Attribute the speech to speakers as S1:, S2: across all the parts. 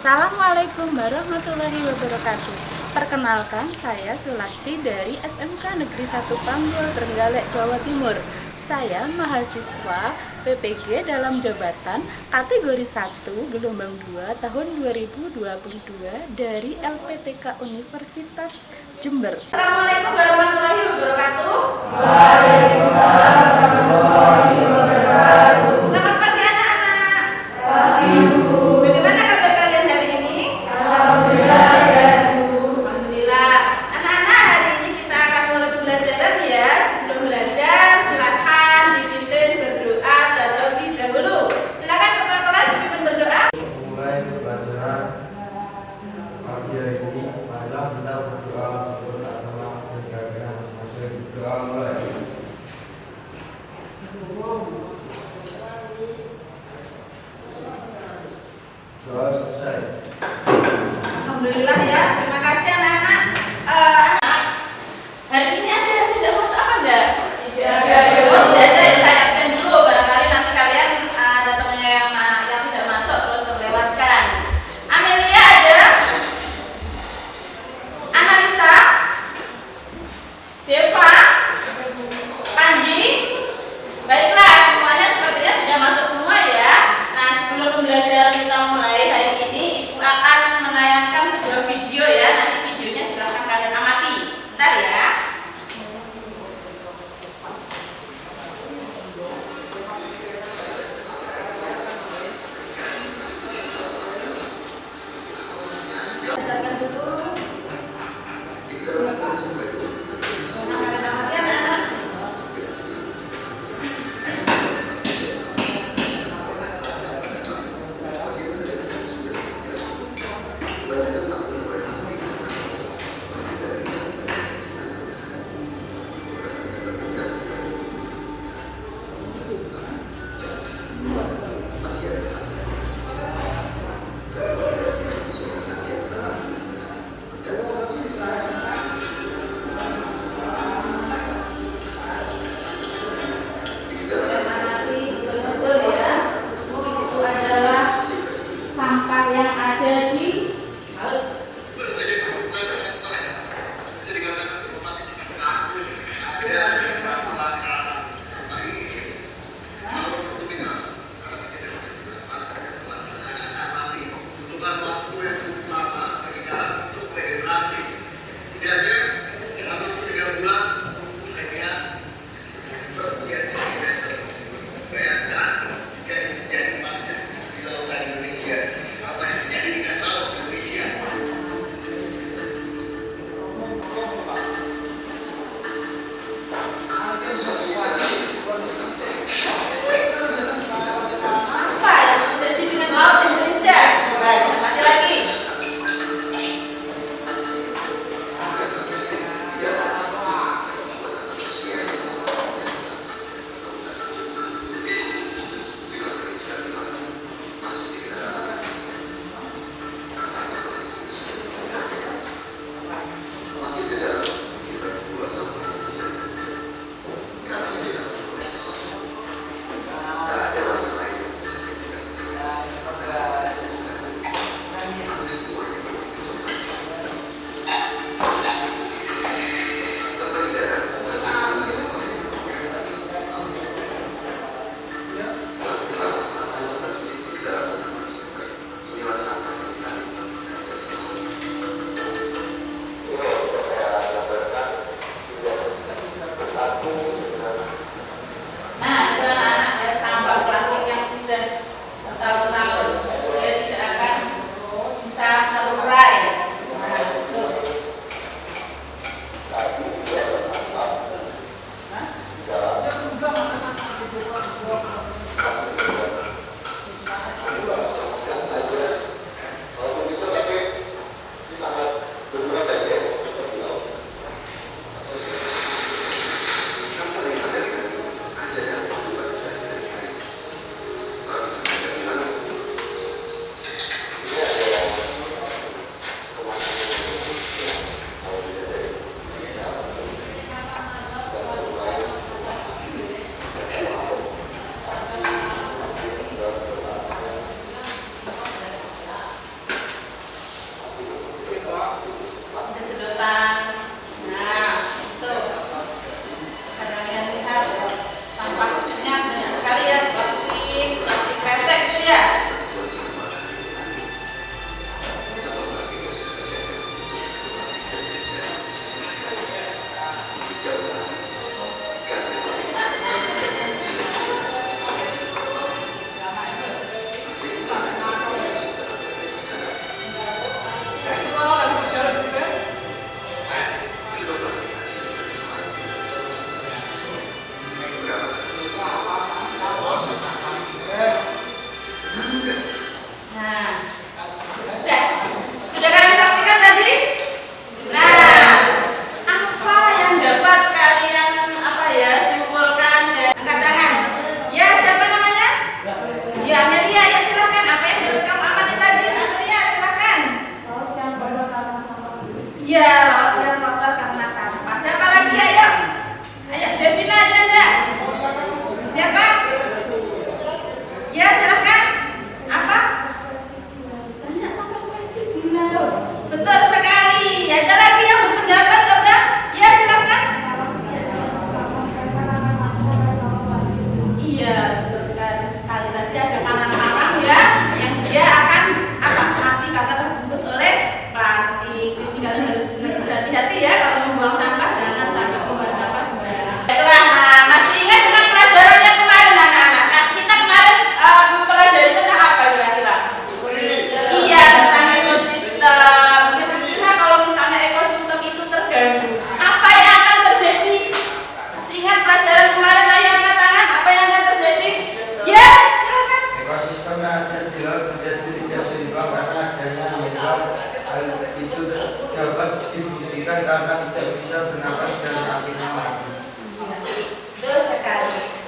S1: Assalamualaikum warahmatullahi wabarakatuh. Perkenalkan, saya Sulasti dari SMK Negeri 1 Panggul, Trenggalek, Jawa Timur. Saya mahasiswa PPG dalam jabatan kategori 1 gelombang 2 tahun 2022 dari LPTK Universitas Jember.
S2: Assalamualaikum warahmatullahi wabarakatuh.
S3: Waalaikumsalam warahmatullahi wabarakatuh.
S2: Selamat pagi anak-anak.
S3: Pagi, Bu.
S2: Bagaimana kabar kalian hari ini?
S3: Alhamdulillah sehat, Bu.
S2: Alhamdulillah. Anak-anak, hari ini kita akan mulai pembelajaran ya. Sebelum belajar, silakan dipimpin berdoa terlebih dahulu. Silakan ketua kelas dipimpin berdoa.
S4: Mulai pembelajaran pagi hari ini, marilah kita berdoa untuk anak-anak negara masing-masing. Doa mulai.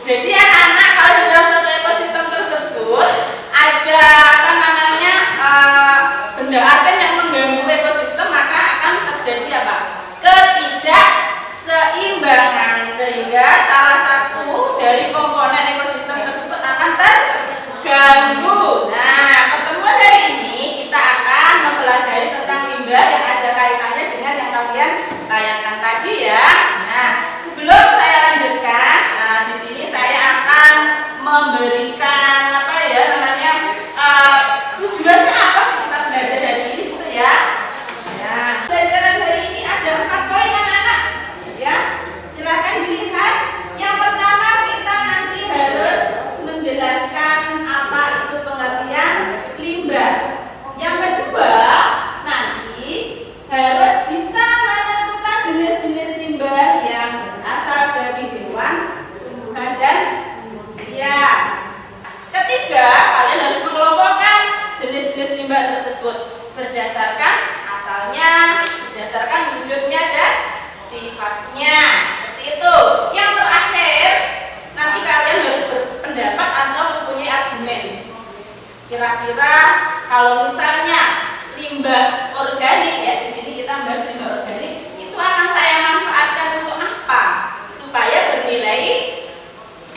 S2: Jadi anak-anak kalau di dalam satu ekosistem tersebut ada apa namanya benda asing yang mengganggu ekosistem, maka akan terjadi apa? Ketidakseimbangan, sehingga salah satu dari komponen ekosistem tersebut akan terganggu. Nah, pertemuan hari ini kita akan mempelajari tentang limbah yang ada kaitannya dengan yang kalian tanyakan tadi ya. Nah, sebelum saya lanjutkan, di sini saya akan memberikan apa ya namanya tujuannya apa sih kita belajar hari ini gitu ya. Nah, pelajaran hari ini ada 4 poin anak-anak. Ya, silakan dilihat. Yang pertama kita nanti harus menjelaskan apa itu pengertian limbah. Yang kedua nanti harus bisa menentukan jenis-jenis limbah yang berasal dari hewan, tumbuhan dan manusia. Ketiga, kalian harus mengelompokkan jenis-jenis limbah tersebut berdasarkan asalnya, berdasarkan wujudnya dan sifatnya. Seperti itu. Yang terakhir, nanti kalian harus berpendapat atau mempunyai argumen. Kira-kira kalau misalnya limbah organik ya, di sini kita membahas limbah organik, itu akan saya manfaatkan untuk apa? Supaya bernilai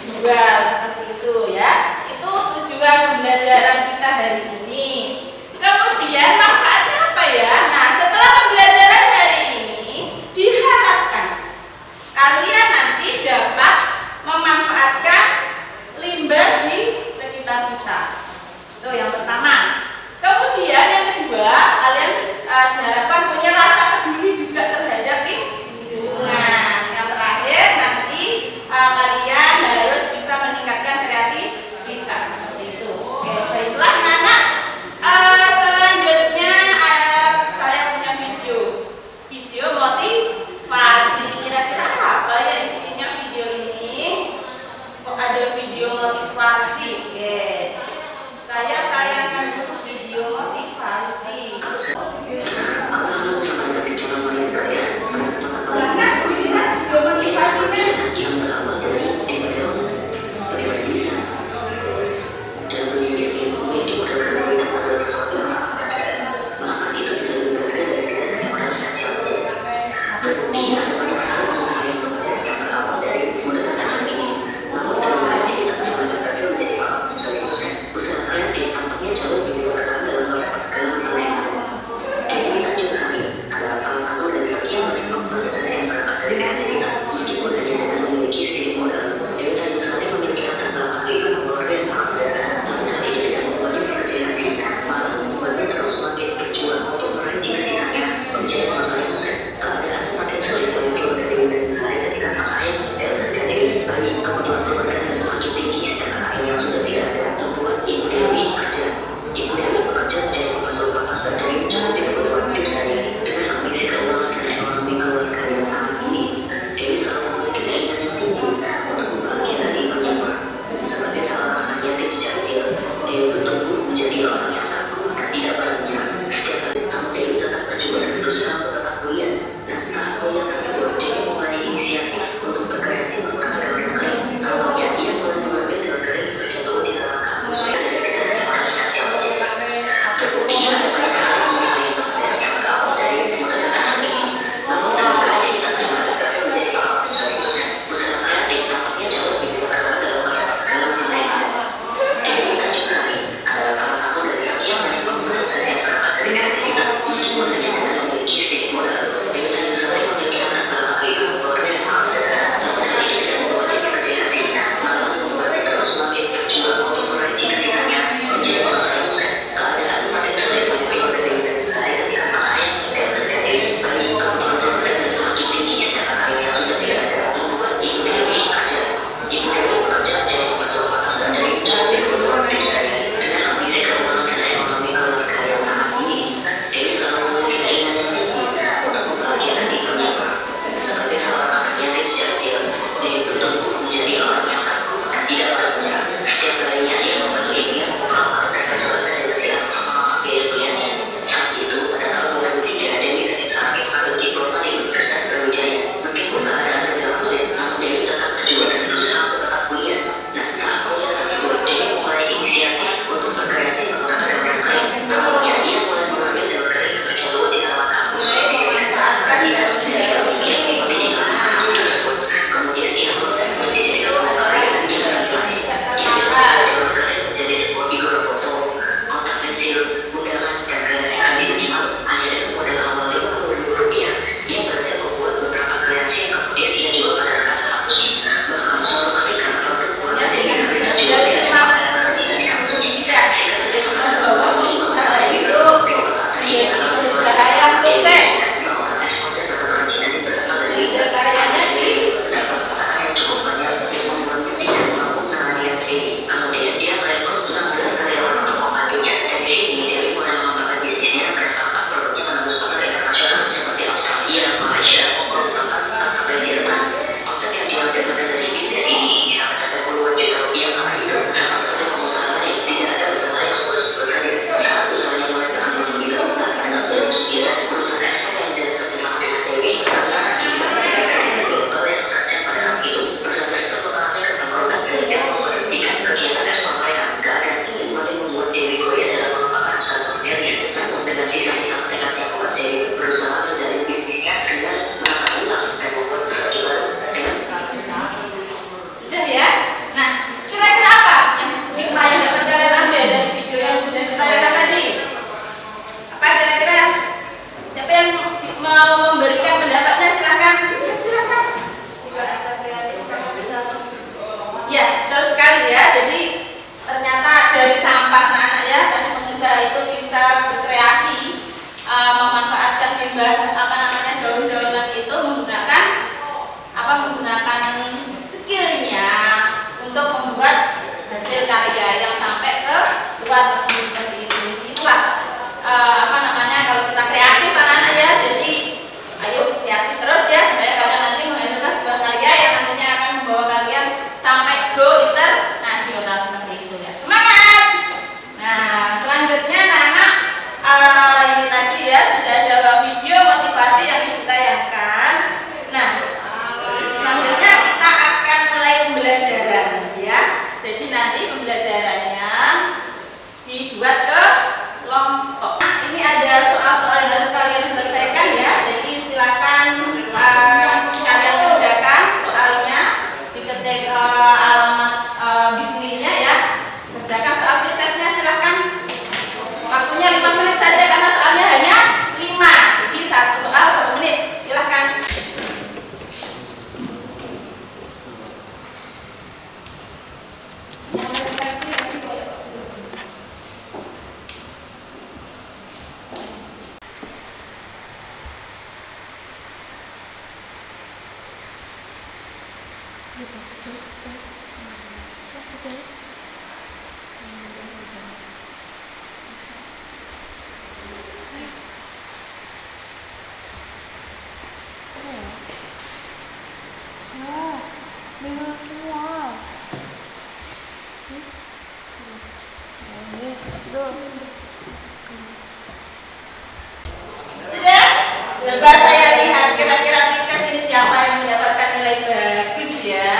S2: jual, seperti itu ya. Itu tujuan pembelajaran kita hari ini. Kemudian manfaatnya apa ya? Nah, setelah pembelajaran hari ini diharapkan kalian nanti dapat memanfaatkan limbah di sekitar kita. Itu yang pertama. Kemudian yang kedua, kalian diharapkan punya rasa peduli juga terhadap lingkungan. Yang terakhir nanti kalian harus bisa meningkatkan kreativitas, seperti itu. Oke, baiklah anak. Selanjutnya saya punya video motivasi. Kira-kira apa ya isinya video ini? Kok ada video motivasi? Oke, saya tayangkan dulu video motivasi. Silahkan dilihat video motivasinya.
S5: Yang berawal dari embrio, bagaimana bisa dalam dunia bisnis memiliki modal karena kita adalah sesuatu yang sangat ada, maka itu bisa diberatkan dari segala yang modal finansial. Terbukti ada banyak sekali pengusaha yang sukses yang berawal dari modal saham ini, namun dalam aktivitasnya pada berhasil menjadi sangat
S2: jadi nanti pembelajarannya dibuat ke kelompok. Ini ada soal-soal yang harus kalian selesaikan ya. Jadi silakan kalian kerjakan soalnya, diketik alamat biblinya ya. Kerjakan soal pretestnya, silakan. Waktunya 5 menit saja karena soalnya hanya 5. Jadi 1 soal 1 menit. Silakan. Sudah? Coba saya lihat kira-kira pretest ini siapa yang mendapatkan nilai bagus ya.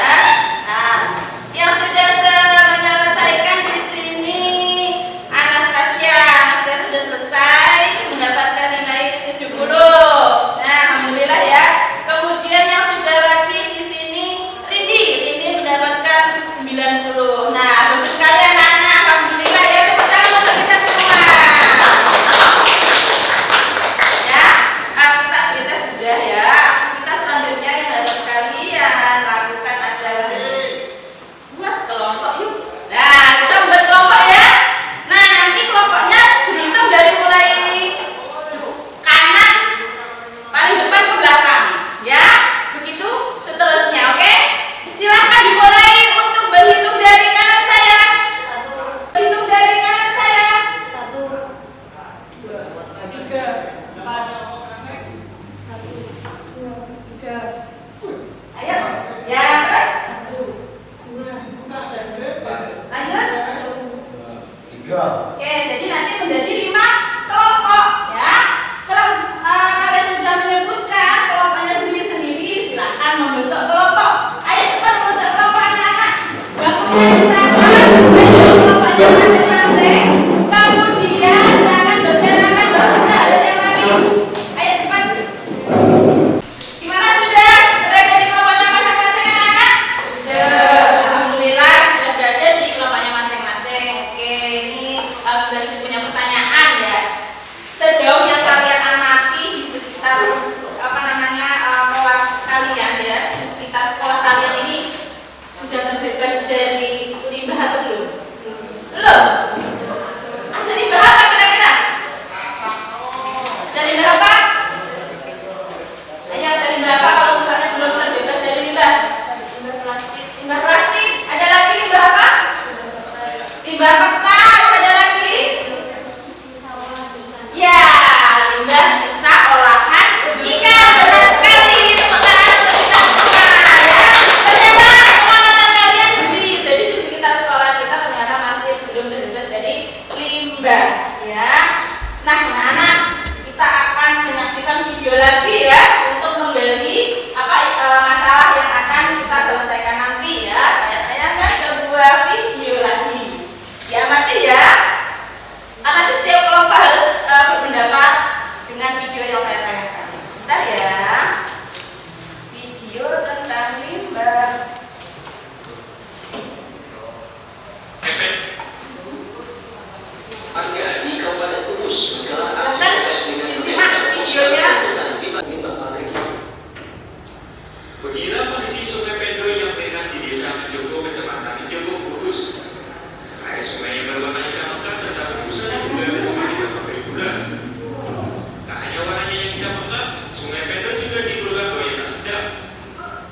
S2: Nah, yang sudah menyelesaikan di sini Anastasia. Anastasia sudah selesai mendapatkan nilai 70. Nah, alhamdulillah ya. Kemudian yang sudah lagi di sini Rindi. Rindi mendapatkan 90. Nah, bagus sekali anak-anak. Alhamdulillah ya. Tepuk tangan untuk kita semua. Ya, kita sudah ya. Aktivitas selanjutnya yang harus kalian lakukan adalah buat kelompok yuk. Nah, kita buat kelompok ya. Nah, nanti kelompoknya berhitung dari mulai kanan paling depan ke belakang ya. Begitu seterusnya, oke? Silakan dimulai untuk berhitung dari kanan saya. Hitung dari kanan saya. 3. Ayo. Ya, terus. Lanjut.
S4: 3.
S2: Oke, jadi nanti menjadi 5 kelompok ya. Setelah kalian sudah menyebutkan kelompoknya sendiri-sendiri, silakan membentuk kelompok. Ayo kita membentuk kelompok anak-anak. Bangunnya kita kelompoknya masing-masing. Kemudian jangan berserakan bangunnya harus yang lain. Ayo cepat. Gimana sudah berada di kelompoknya masing-masing anak-anak? Alhamdulillah sudah berada di kelompoknya masing-masing. Oke, ini sudah punya pertanyaan ya. Sejauh yang kalian amati di sekitar kelas kalian ya, di sekitar sekolah kalian ini sudah terbebas dari limbah atau belum? Belum. Ada limbah apa kira-kira? Ada limbah apa? Hanya ada limbah apa kalau misalnya belum terbebas dari limbah? Limbah plastik. Ada lagi limbah apa? Limbah kertas. Ada lagi? Ya, limbah sisa olahan ikan. Benar sekali. Tepuk tangan untuk kita semua ya. Ternyata pengamatan kalian jeli. Jadi di sekitar sekolah kita ternyata masih belum terbebas dari limbah ya. Nah, anak-anak, kita akan menyaksikan video lagi ya untuk menggali masalah yang akan kita selesaikan nanti ya. Saya tayangkan sebuah video lagi. Diamati ya. Nanti setiap kelompok harus berpendapat dengan video yang saya tayangkan. Bentar ya. Video tentang limbah.
S5: Warga di Kabupaten Kudus menggelar aksi
S2: Silakan
S5: protes dengan
S2: disimak
S5: menembak
S2: videonya.
S5: angkutan limbah pabrik.
S6: Beginilah kondisi Sungai Pendo yang melintas di Desa Mejogo, Kecamatan Mejogo, Kudus. Air sungai yang berwarna hitam pekat serta berbusa diduga tercemari berbagai gula. Tak hanya warnanya yang hitam pekat, Sungai Pendo juga dibulkan bau yang tak sedap.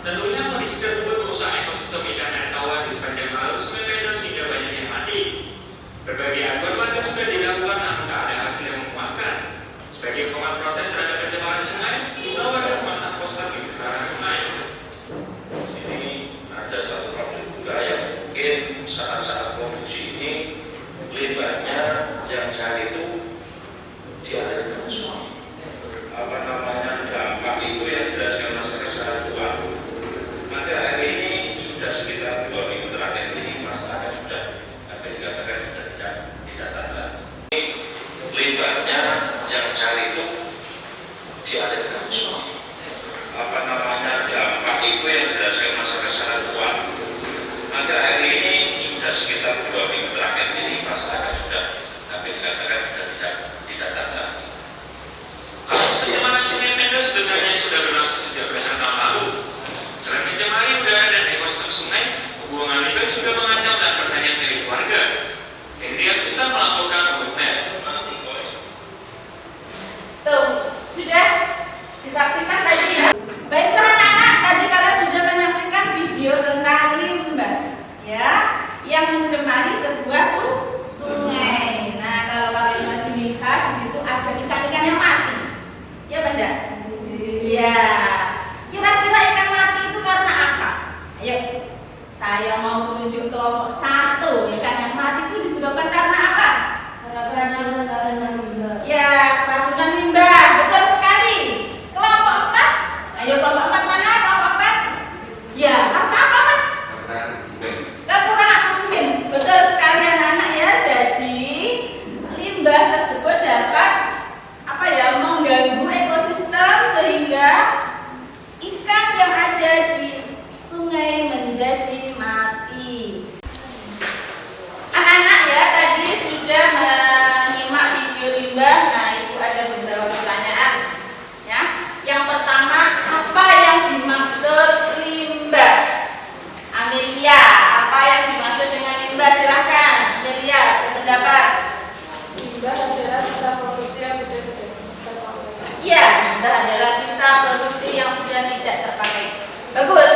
S6: Tentunya kondisi tersebut merusak ekosistem ikan air tawar di sepanjang alur Sungai Pendo sehingga banyak yang mati. Berbagai aduan warga sudah dilakukan namun tak ada hasil yang memuaskan. Sebagai pengamat protes terhadap pencemaran sungai, sejumlah warga memasang poster di putaran sungai.
S7: Sini ada satu pabrik gula yang mungkin saat-saat produksi ini limbahnya yang cari itu dialirkan ke sungai. Dampak itu yang jelaskan Mas Reza Tuan. Akhir-akhir ini sudah sekitar 2 minggu terakhir ini masalah
S2: yang mencemari sebuah sungai. Nah, kalau kalian lagi lihat di situ ada ikan-ikan yang mati. Ya, Benda? Iya. Kira-kira ikan mati itu karena apa? Ayo, saya mau tunjuk kelompok 1. Ikan yang mati itu disebabkan karena apa? Ya, keracunan limbah. Betul sekali. Kelompok 4. Ayo, kelompok 4 mana? Kelompok 4. Ya, karena apa, Mas? Kekurangan oksigen. Betul sekali anak-anak ya. Jadi limbah tersebut dapat mengganggu ekosistem sehingga ikan yang ada di sungai menjadi mati. Anak-anak ya tadi sudah menyimak video limbah. Nah, itu ada beberapa pertanyaan ya. Yang pertama, apa yang dimaksud limbah? Amelia, apa yang dimaksud dengan limbah? Silahkan Amelia berpendapat.
S1: Limbah adalah sisa produksi yang sudah tidak terpakai.
S2: Iya, limbah adalah sisa produksi yang sudah tidak terpakai. Bagus,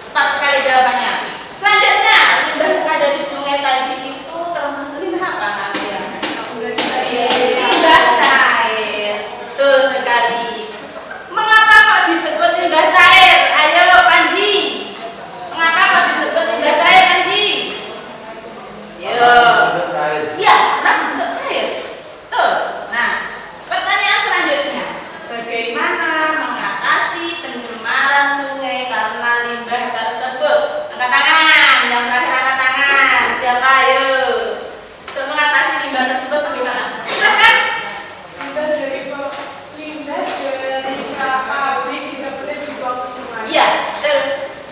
S2: tepat sekali jawabannya. Selanjutnya, limbah yang ada di sungai tadi itu termasuk limbah apa, Amelia? Limbah cair. Betul sekali. Mengapa kok disebut limbah cair? Ayo, Panji. Mengapa kok disebut limbah cair, Panji? Yo. Iya, karena bentuk cair. Tuh. Nah, pertanyaan selanjutnya, bagaimana mengatasi pencemaran sungai karena limbah tersebut? Angkat tangan, yang terakhir angkat tangan. Siapa? Ayo. Untuk mengatasi limbah tersebut bagaimana? Silakan.
S1: Limbah dari pabrik tidak boleh dibuang ke sungai.
S2: Iya, betul.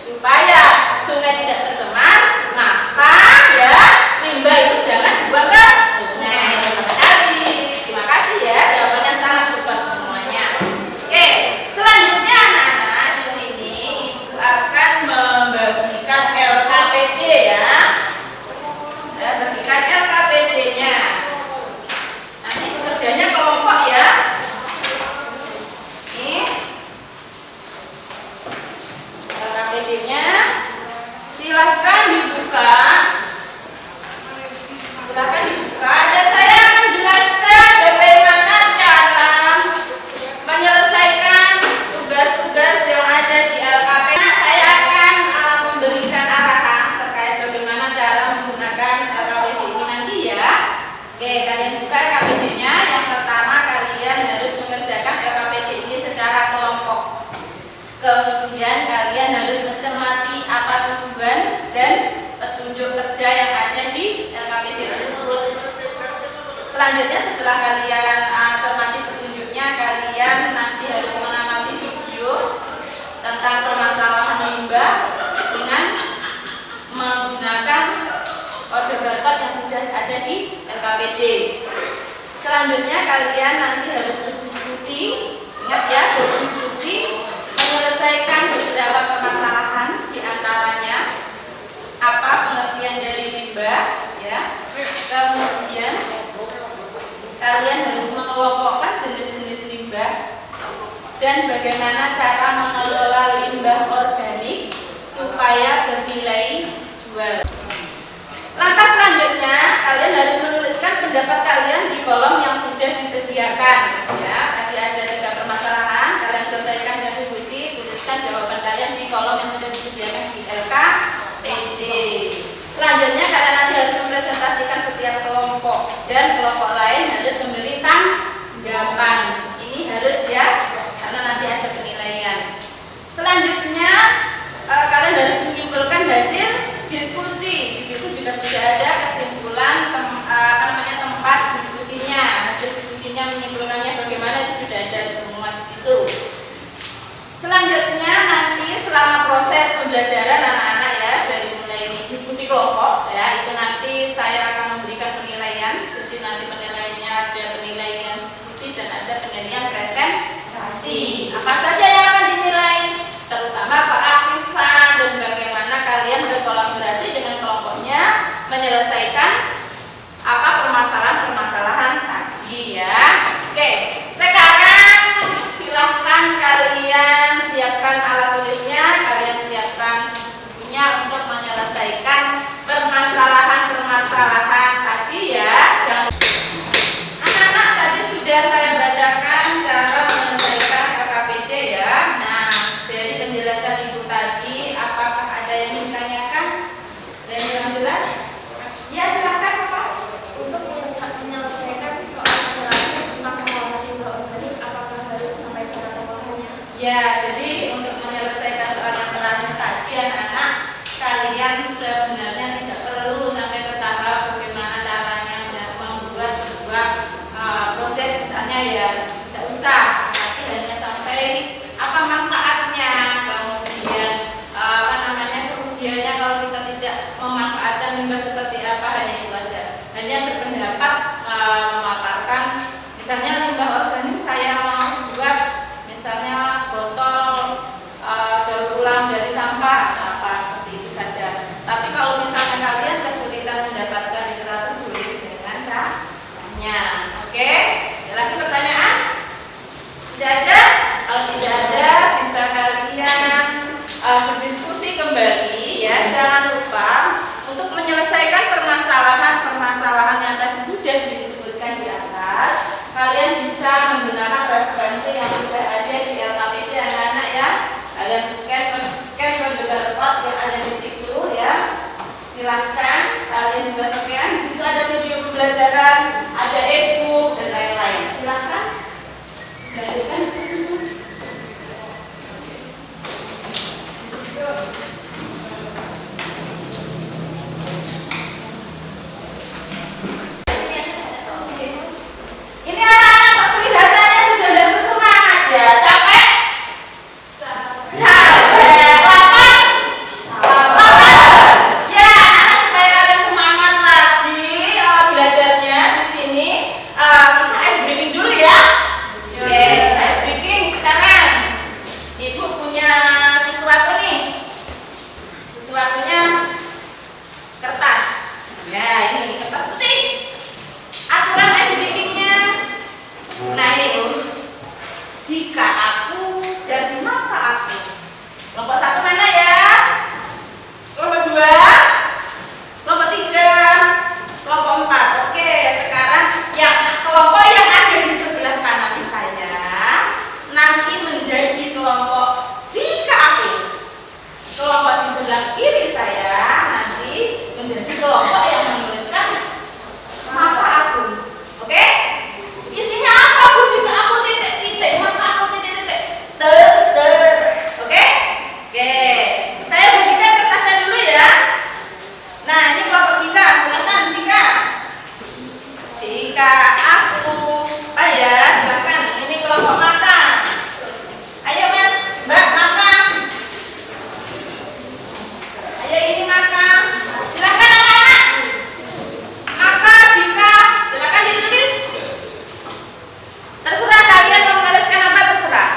S2: Supaya sungai tidak tercemar, maka ya limbah itu jangan dibuang ke sungai. Tepat sekali. Terima kasih ya, jawabannya sangat super semuanya. Oke, selanjutnya anak-anak di sini ibu akan membagikan LKPD ya. Saya bagikan LKPD-nya. Nanti bekerjanya kelompok ya. Ini LKPD-nya. Silahkan dibuka. Silahkan dibuka. Dan saya akan jelaskan bagaimana cara menyelesaikan tugas-tugas yang ada di LKPD. Nah, saya akan memberikan arahan terkait bagaimana cara menggunakan LKPD ini nanti ya. Oke, kalian buka LKPD-nya. Yang pertama, kalian harus mengerjakan LKPD ini secara kelompok. Kemudian kalian harus mencermati apa tujuan dan petunjuk kerja yang ada di LKPD tersebut. Selanjutnya setelah kalian cermati petunjuknya, kalian nanti harus mengamati video tentang permasalahan limbah dengan menggunakan kode barcode yang sudah ada di LKPD. Selanjutnya kalian nanti harus berdiskusi. Ingat ya, berdiskusi menyelesaikan beberapa permasalahan, di antaranya apa pengertian dari limbah ya. Kemudian kalian harus mengelompokkan jenis-jenis limbah dan bagaimana cara mengelola limbah organik supaya bernilai jual. Langkah selanjutnya, kalian harus menuliskan pendapat kalian di kolom yang sudah disediakan ya. Tadi ada 3 permasalahan, kalian selesaikan dengan diskusi, tuliskan jawaban kalian di kolom yang sudah disediakan di LKPD. Selanjutnya kalian nanti harus mempresentasikan setiap kelompok dan kelompok lain harus memberi tanggapan. Ini harus ya, karena nanti ada penilaian. Selanjutnya kalian harus menyimpulkan hasil diskusi. Di situ juga sudah ada kesimpulan tempat diskusinya. Hasil diskusinya menyimpulkannya bagaimana itu sudah ada semua di situ. Selanjutnya nanti selama proses pembelajaran anak-anak ya, dari mulai diskusi kelompok ya, itu nanti saya akan memberikan penilaian. Jadi nanti penilaiannya ada penilaian diskusi dan ada penilaian presentasi. Apa saja yang akan dinilai? Terutama keaktifan dan bagaimana kalian berkolaborasi dengan kelompoknya menyelesaikan apa permasalahan-permasalahan tadi ya. Oke, sekarang silahkan kalian siapkan alat tulisnya, kalian siapkan bukunya untuk menyelesaikan permasalahan hanya berpendapat memaparkan, misalnya limbah organik saya mau buat misalnya botol daur ulang dari sampah apa seperti itu saja. Tapi kalau misalnya kalian kesulitan mendapatkan literatur, boleh dengan caranya. Oke, ada lagi pertanyaan? Tidak ada? Kalau tidak ada, bisa kalian berdiskusi kembali ya. Jangan lupa untuk menyelesaikan permasalahan yang tadi sudah disebutkan di atas. Kalian bisa menggunakan referensi yang sudah ada di LKPD anak-anak ya. Kalian scan kode barcode yang ada di situ ya. Silahkan kalian juga scan. Di situ ada video pembelajaran, ada e-book dan lain-lain. Silahkan. Lanjutkan diskusinya. Ini anak-anak kok kelihatannya sudah tidak bersemangat ya? Capek? Capek. Lapar? Ya, anak supaya kalian semangat lagi belajarnya di sini. Kita ice breaking dulu ya. Oke, kita ice breaking sekarang. Ibu punya sesuatu nih. Sesuatunya kertas. Ya, ini kertas putih. Aturan ice breakingnya. Nah ini, jika aku dan maka aku. Kelompok 1 mana ya? Kelompok 2, kelompok 3, kelompok 4. Oke, sekarang yang kelompok yang ada di sebelah kanan saya nanti menjadi kelompok jika aku. Kelompok di sebelah kiri saya nanti menjadi kelompok yang menuliskan maka aku. Oke? Isinya apa Bu? Jika aku titik-titik, maka aku titik-titik. Oke? Oke. Saya bagikan kertasnya dulu ya. Nah, ini kelompok jika. Silakan jika. Jika aku, ya, silakan. Ini kelompok maka. Ayo Mas, Mbak, maka. Ayo ini maka. Silakan anak-anak. Maka jika, silakan ditulis. Terserah kalian mau menuliskan apa, terserah.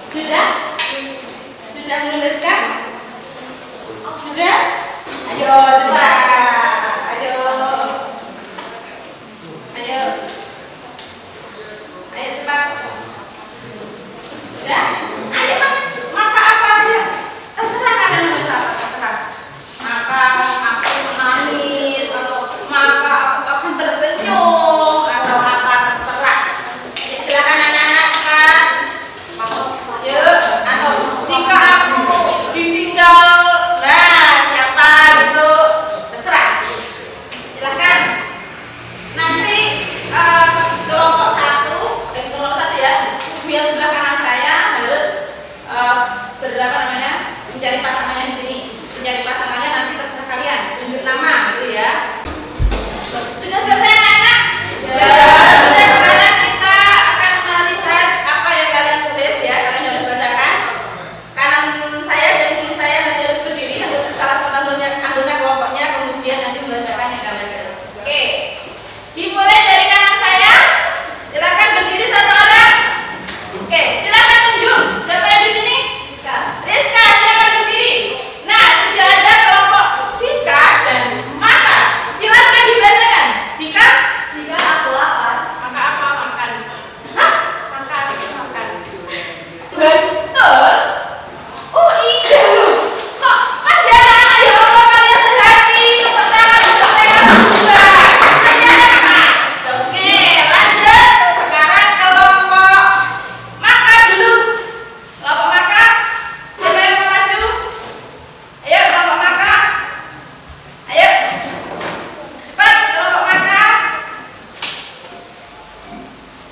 S2: Sudah? Sudah menuliskan? Sudah? Ayo coba. Ayo. Ayo. Ayo cepat. Sudah? Ayo Mas. Maka apa aja? Terserah kalian nulis apa, terserah. Maka aku menangis atau maka aku akan tersenyum atau apa, terserah. Silakan anak-anak, Kak. Yuk,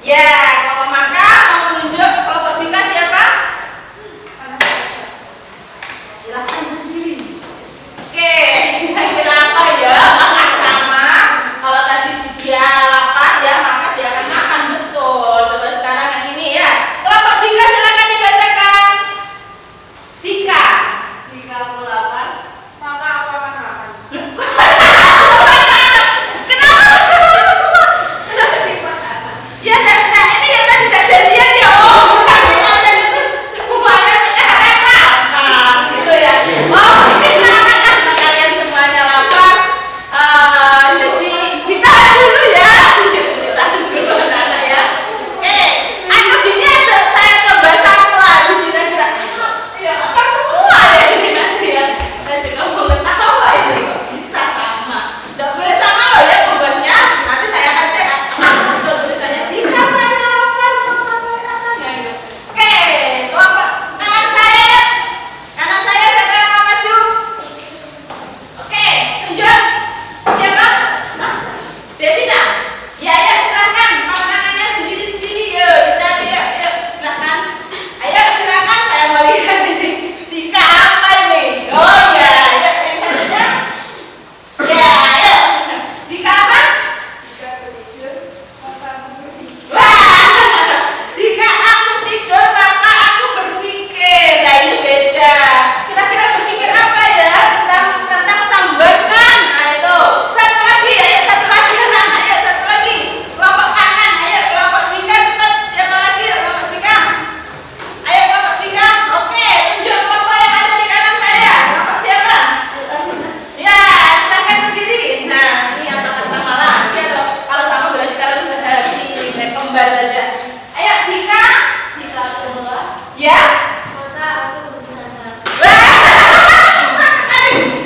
S2: Ya, kalau maka mau menunjuk kelompok jika siapa? Silahkan berdiri. Oke, kira-kira apa ya? Makan sama. Kalau tadi dia lapar ya, maka dia akan makan, betul. Coba sekarang yang ini ya. Kelompok jika silakan dibacakan. Jika
S1: Aku lapar, maka aku akan makan.
S2: kenapa? Ya, nah ini yang tadi tidak jadian ya. Oh, bukan kalian itu semuanya sekarang lapar, gitu ya. Oh, ini anak-anak kalian semuanya lapar. Jadi ditahan dulu ya. Ditahan dulu anak-anak ya. Aku gini aja, saya coba satu lagi kira-kira. Ya, lapar semua ya ini nanti ya. Saya juga mau ketawa ini kok bisa sama. Nggak boleh sama loh ya bebannya. Nanti saya akan cek. Betul tulisannya jika saya lapar maka saya akan ya gitu. Oke, kelompok kanan saya ya. Kanan saya siapa yang mau maju? Oke, tunjuk. Siapa? Hah? Devina. Ya ya silakan. Pasangannya sendiri-sendiri. Yuk dicari yuk. Yuk silakan. Ayo silakan saya mau lihat ini. Jika apa ini? Oh ya, ya yang satunya. Ya, ayo. Jika apa?
S1: Jika aku tidur, maka aku berpikir.
S2: Wah, jika aku tidur maka aku berpikir. Nah ini beda. Kira-kira berpikir apa ya tentang sambat kan? Nah itu. Satu lagi, ayo satu lagi anak-anak, ayo satu lagi. Kelompok kanan, ayo kelompok jika cepat. Siapa lagi ya kelompok jika? Ayo kelompok jika. Oke, tunjuk kelompok yang ada di kanan saya. Kelompok siapa? Ya, silakan berdiri. Nah, ini apakah sama lagi atau kalau sama berarti kalian sehari kayak kembar saja. Ayo jika
S1: Aku lelah,
S2: ya.
S1: maka aku bersama.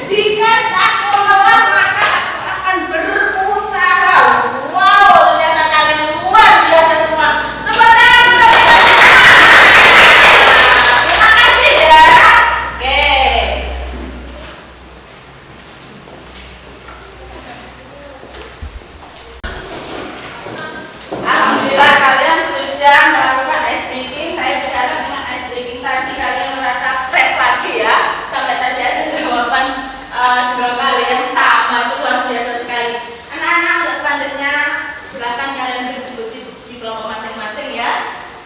S2: Jika aku lelah maka aku akan berusaha. Wow, ternyata kalian luar biasa semua. Tepuk tangan untuk terima kasih ya. Oke. Alhamdulillah kalian sudah melakukan ice breaking. Saya berharap dengan ice breaking tadi kalian merasa fresh lagi ya. Sampai tadi ada jawaban dua kali yang sama, itu luar biasa sekali. Anak-anak untuk selanjutnya silakan kalian berdiskusi di kelompok masing-masing ya.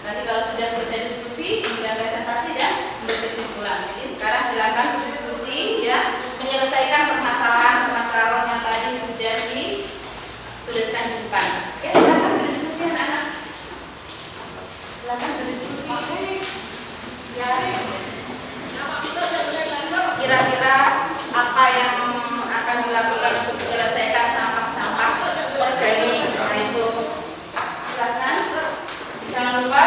S2: Nanti kalau sudah selesai diskusi, kemudian presentasi dan berkesimpulan. Jadi sekarang silakan berdiskusi ya, menyelesaikan permasalahan yang tadi sudah dituliskan di depan. Ya, silakan berdiskusi anak-anak. Silakan berdiskusi. Ya. Kira-kira apa yang akan dilakukan untuk menyelesaikan sampah-sampah organik? Nah itu silakan. Jangan lupa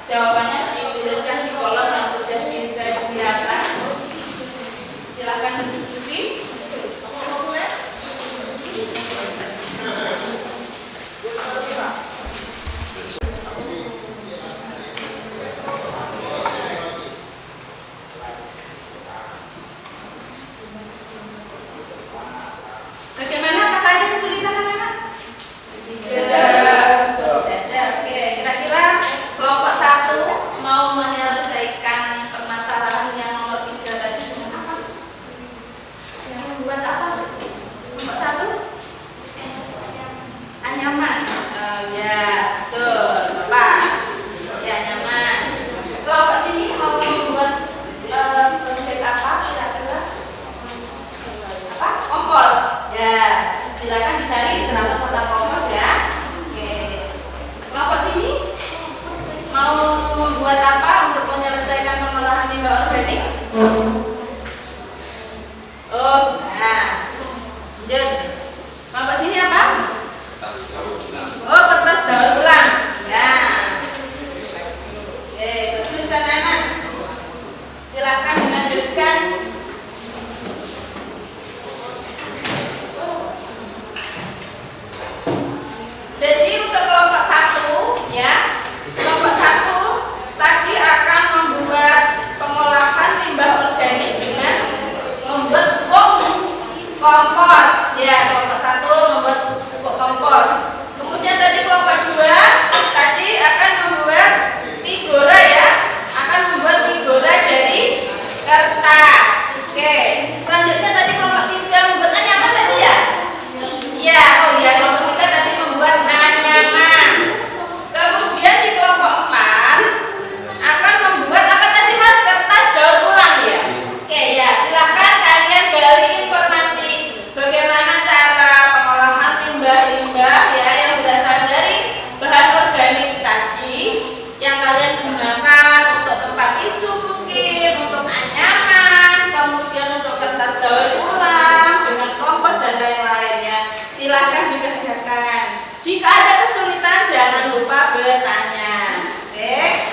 S2: jawabannya dituliskan di kolom yang sudah bisa dilihatkan. Silakan berdiskusi. Bagaimana? Apakah ada kesulitan anak-anak? Tidak. Oke, kira-kira kelompok 1 mau menyelesaikan permasalahan yang nomor 3 tadi dengan apa? Yang membuat apa? Kelompok 1? Anyaman. Ya, betul. Bapak. Ya, nyaman. Kelompok sini mau membuat proyek apa? Kira-kira? Apa? Kompos. Ya, silakan dicari di tengah kotak kompos ya. Oke. Kelompok sini mau membuat apa untuk menyelesaikan pengolahan limbah organik? Oh, nah, lanjut. Kelompok sini apa? Oh, kertas daur ulang. Ya. Oke, bagus anak-anak. Silakan dilanjutkan. Jadi untuk kelompok 1 ya, kelompok 1 tadi akan membuat pengolahan limbah organik Jika ada kesulitan jangan lupa bertanya. Oke,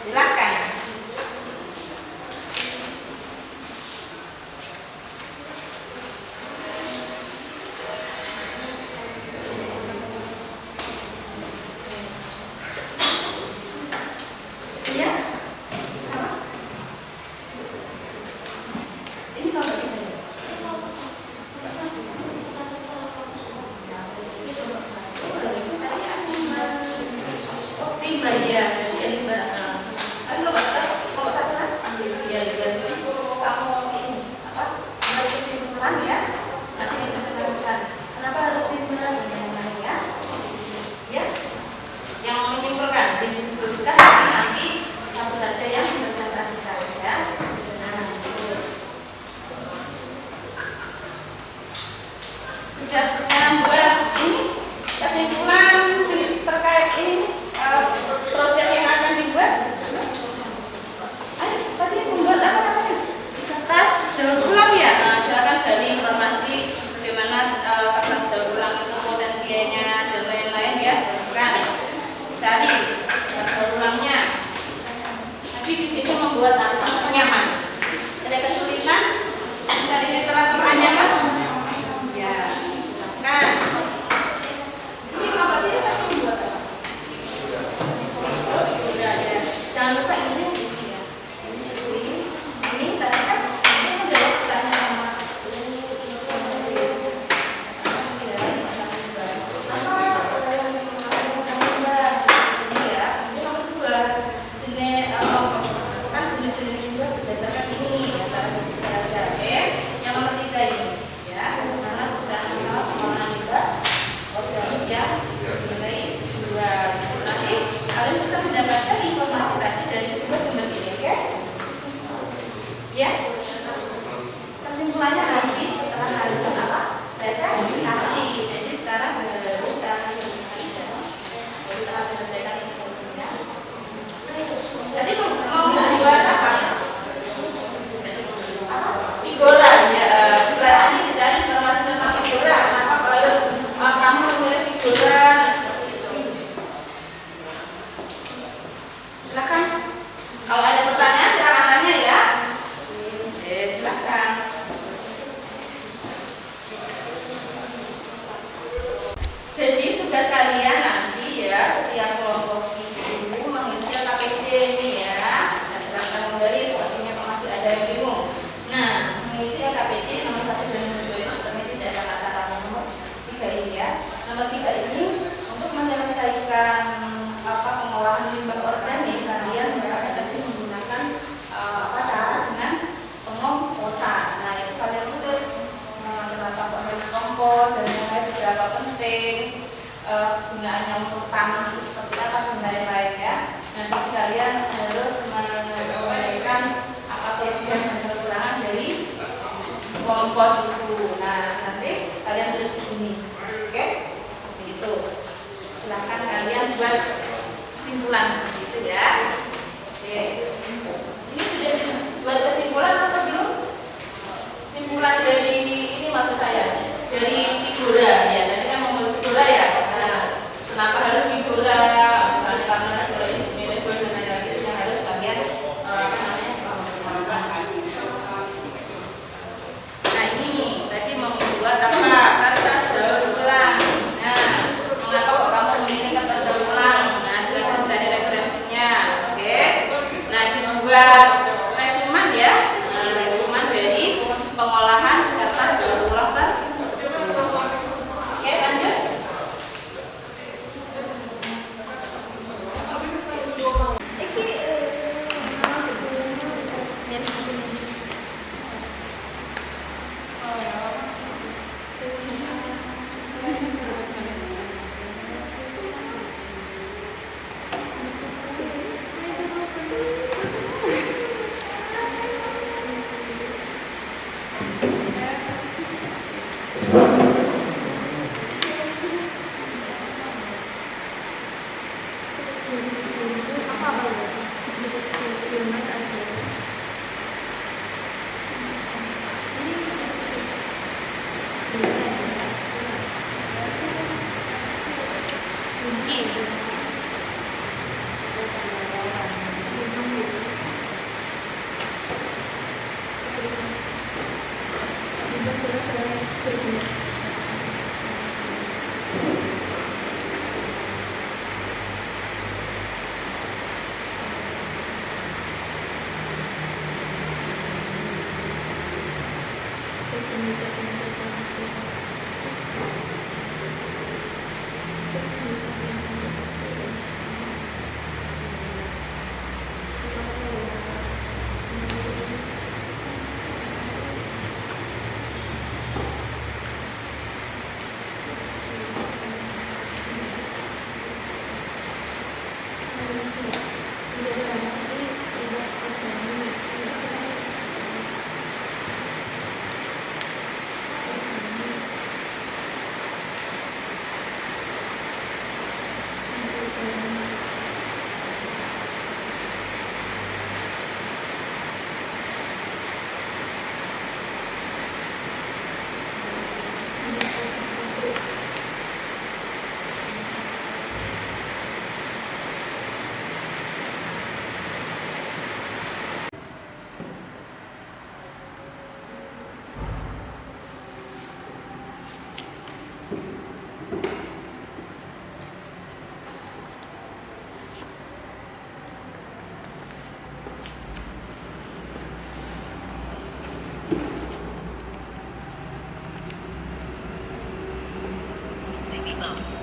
S2: silakan. Iya. Ini kalau ini. Timba ya, timba. Kalau satu kan, ya kamu ini apa? Ambil kesimpulan ya. Nanti yang bisa lakukan. Kenapa harus timba dan yang lain ya? Ya, yang menyimpulkan, jadi diskusikan nanti satu saja yang mencontrasikan ya. Nah, sudah membuat ini kesimpulan terkait ini proyek yang akan dibuat. Ayo, tadi membuat apa namanya? Kertas daur ulang ya. Nah, silakan gali informasi bagaimana kertas daur ulang itu potensinya dan lain-lain ya. Silakan cari kertas daur ulangnya. Tapi di sini membuat apa? Penyaman. Ada kesulitan mencari literatur penyaman? Ya, silakan. Ini kenapa sih kita membuat apa? Jangan lupa ini diisi ya. Ini tadi kan ini menjawab pertanyaan Mas. Ini ya, ini nomor 2. Jenis kan jenis-jenis juga berdasarkan ini ya, cara berbicara saja. Oke. Yang nomor 3 ini ya, karena jangan salah pengenalan juga organik yang nilai 2. Nanti kalian bisa mendapatkan informasi tadi dari kedua sumber ini, oke? Ya. Kesimpulannya nanti setelah kalian apa? Presentasi. Jadi sekarang baru kita menyelesaikan informasinya. Jadi mau membuat apa? Figura ya. Setelah ini mencari informasi tentang figura. Kenapa harus kamu memilih figura? Silakan. Kalau ada pertanyaan silakan tanya ya. Oke, silakan. Jadi tugas kalian nanti ya setiap kelompok itu mengisi KPD ini ya. Dan silakan kembali sepertinya masih ada yang bingung. Nah, mengisi KPD nomor 1 dan nomor 2 ini sebenarnya tidak ada masalah. Nomor 3 ini ya. Nomor 3 ini untuk menyelesaikan pengolahan limbah organik kalian misalnya tadi menggunakan cara dengan pengomposan. Nah itu kalian tulis tentang kompos dan yang lain seberapa penting gunaannya untuk tanam itu seperti apa dan lain-lain ya. Nah jadi kalian harus menyampaikan apa tujuan dan kekurangan dari kompos itu. Nah nanti kalian tulis di sini, oke? Seperti itu. Silahkan kalian buat kesimpulan seperti itu ya. Oke. Ini sudah dibuat kesimpulan atau belum? Kesimpulan dari ini maksud saya dari figura ya. Tadi kan mau figura ya. Nah, kenapa harus figura? Misalnya karena figura ini nilai 2 dan lain-lain itu yang harus kalian namanya selama. Nah ini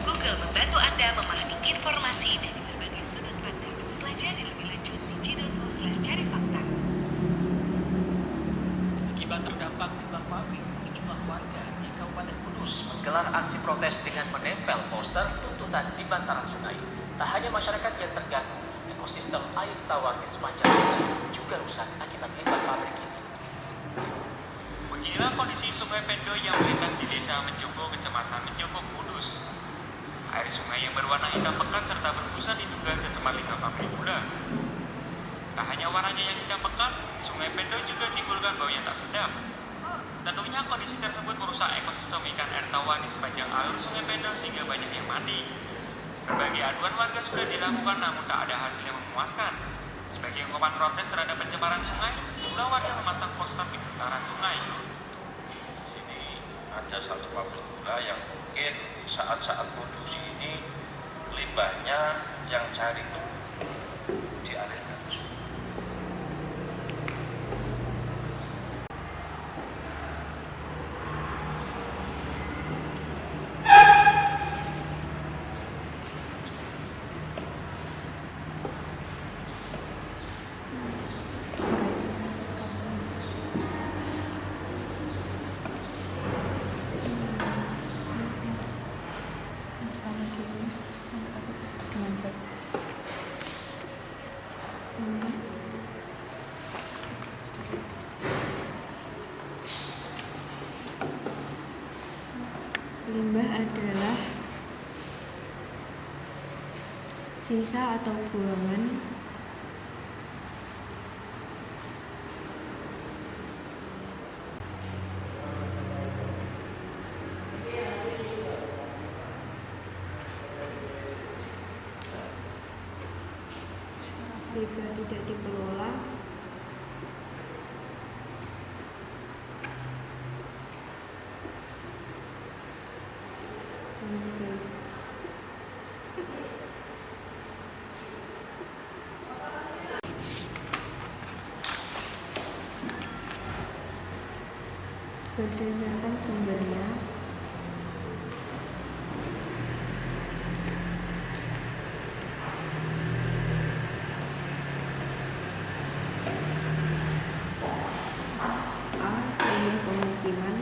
S8: Google membantu Anda memahami informasi dari berbagai sudut pandang. Pelajari lebih lanjut di g.co/cari fakta.
S9: Akibat terdampak limbah pabrik, sejumlah warga di Kabupaten Kudus menggelar aksi protes dengan menempel poster tuntutan di bantaran sungai. Tak hanya masyarakat yang terganggu, ekosistem air tawar di sepanjang sungai juga rusak akibat limbah pabrik ini.
S6: Beginilah kondisi Sungai Pendo yang melintas di Desa Menjoko, Kecamatan Menjoko, Kudus. Air sungai yang berwarna hitam pekat serta berbusa diduga tercemar limbah pabrik gula. Tak hanya warnanya yang hitam pekat, Sungai Pendo juga timbulkan bau yang tak sedap. Tentunya kondisi tersebut merusak ekosistem ikan air tawar di sepanjang alur Sungai Pendo sehingga banyak yang mati. Berbagai aduan warga sudah dilakukan namun tak ada hasil yang memuaskan. Sebagai ungkapan protes terhadap pencemaran sungai, sejumlah warga memasang poster di bantaran sungai.
S7: Di sini ada satu pabrik gula yang mungkin saat-saat produksi ini limbahnya yang cari itu dialirkan ke sungai.
S10: Limbah adalah sisa atau buangan jika tidak dikelola berdasarkan sumbernya ilmu pemukiman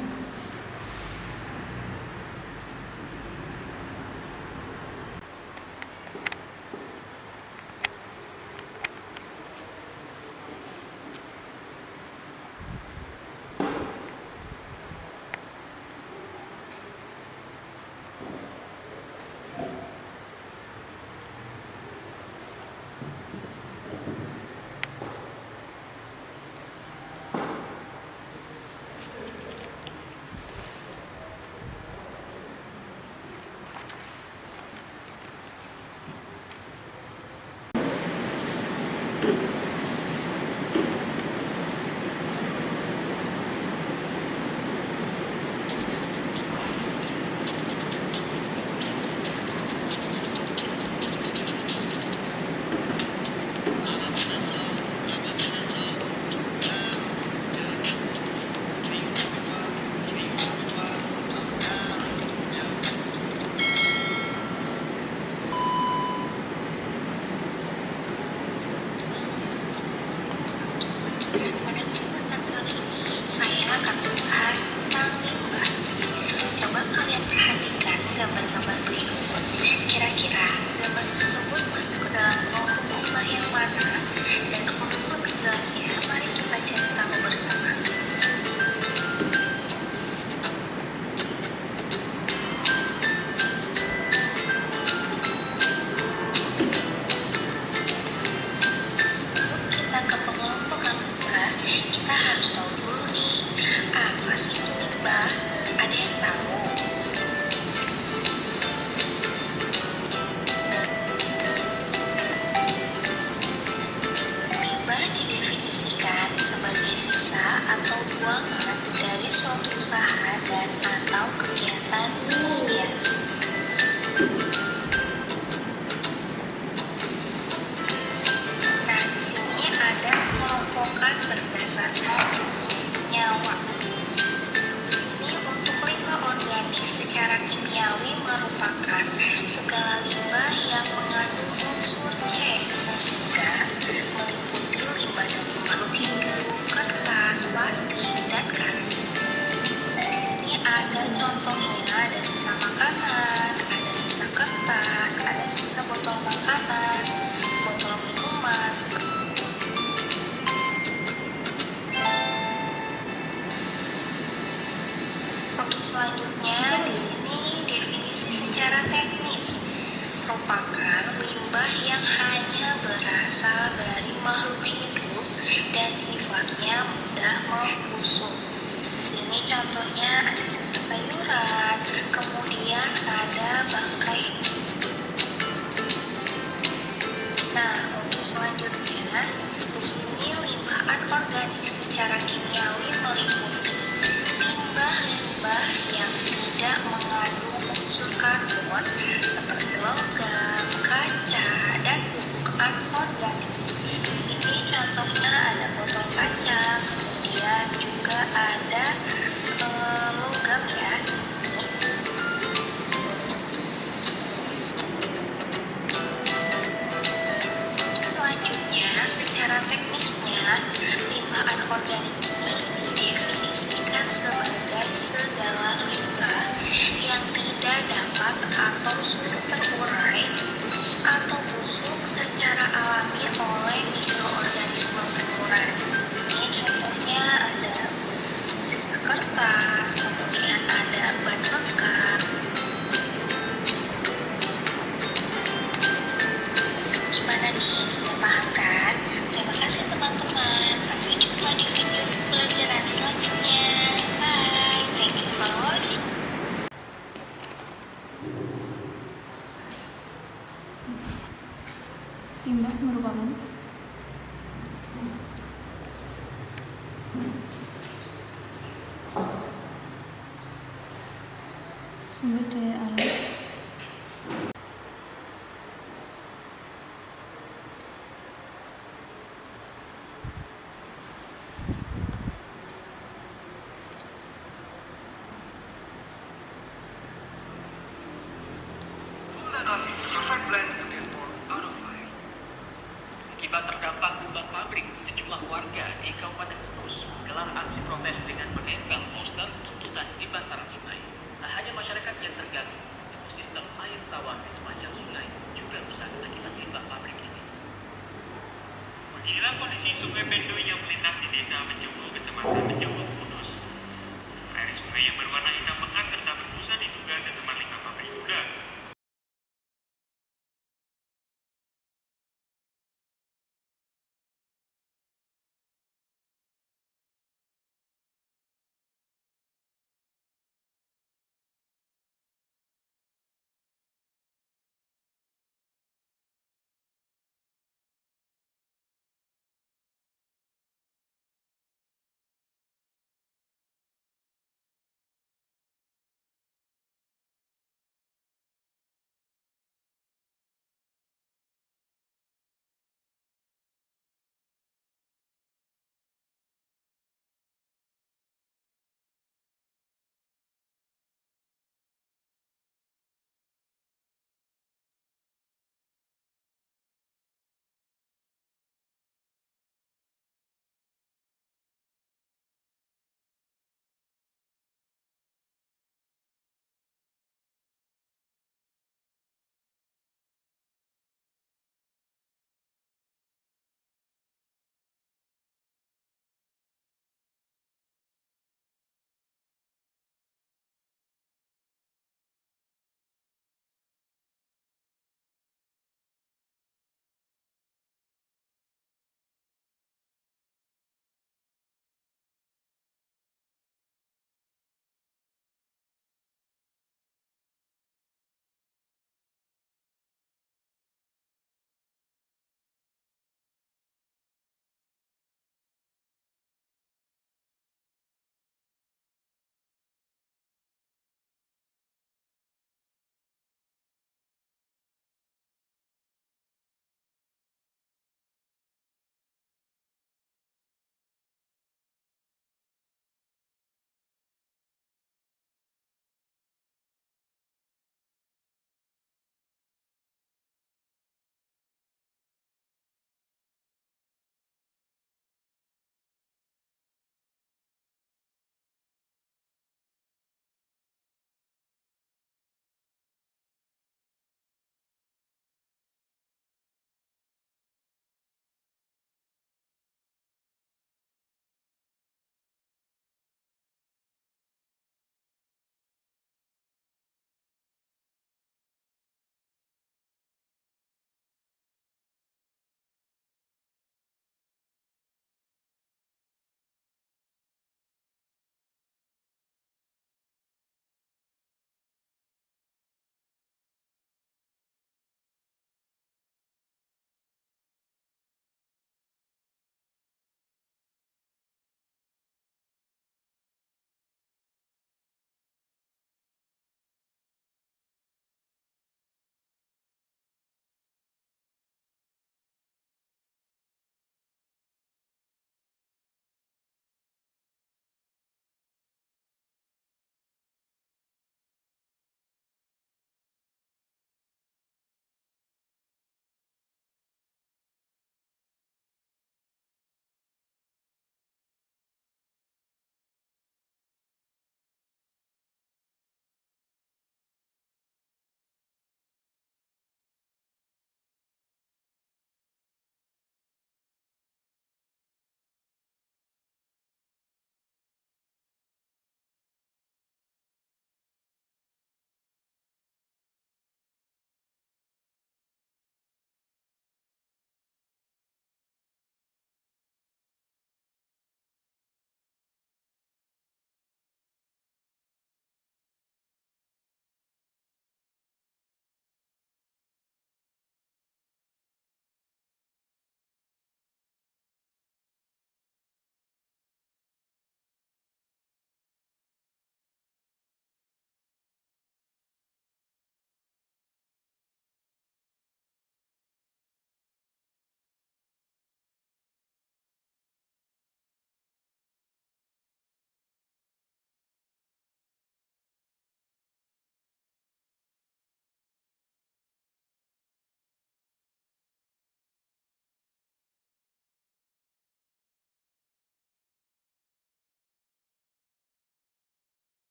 S8: secara teknis merupakan limbah yang hanya berasal dari makhluk hidup dan sifatnya mudah membusuk. Di sini contohnya ada sisa sayuran, kemudian ada bangkai. Nah, untuk selanjutnya, di sini limbah anorganik secara kimiawi meliputi limbah-limbah yang tidak mengandung unsur karbon seperti logam, kaca, dan pupuk anorganik. Di sini contohnya ada botol kaca, kemudian juga ada logam ya di sini. Selanjutnya, secara teknisnya, limbah anorganik ini didefinisikan sebagai segala limbah yang tidak dapat atau sulit terurai atau busuk secara alami oleh mikroorganisme berurai. Di sini contohnya ada sisa kertas, kemudian ada ban bekas. Gimana nih, sudah paham kan? Terima kasih teman-teman. Sampai jumpa di video pelajaran selanjutnya. Bye. Thank you for watching.
S1: Limbah merupakan sumber daya alam
S9: Akibat terdampak limbah pabrik, sejumlah warga di Kabupaten Kudus menggelar aksi protes dengan menempel poster tuntutan di bantaran sungai. Tak hanya masyarakat yang terganggu, ekosistem air tawar di sepanjang sungai juga rusak akibat limbah pabrik ini.
S6: Beginilah kondisi Sungai Pendo yang melintas di Desa Menjogo, Kecamatan Menjogo, Kudus. Air sungai yang berwarna hitam pekat serta berbusa diduga tercemar limbah pabrik gula.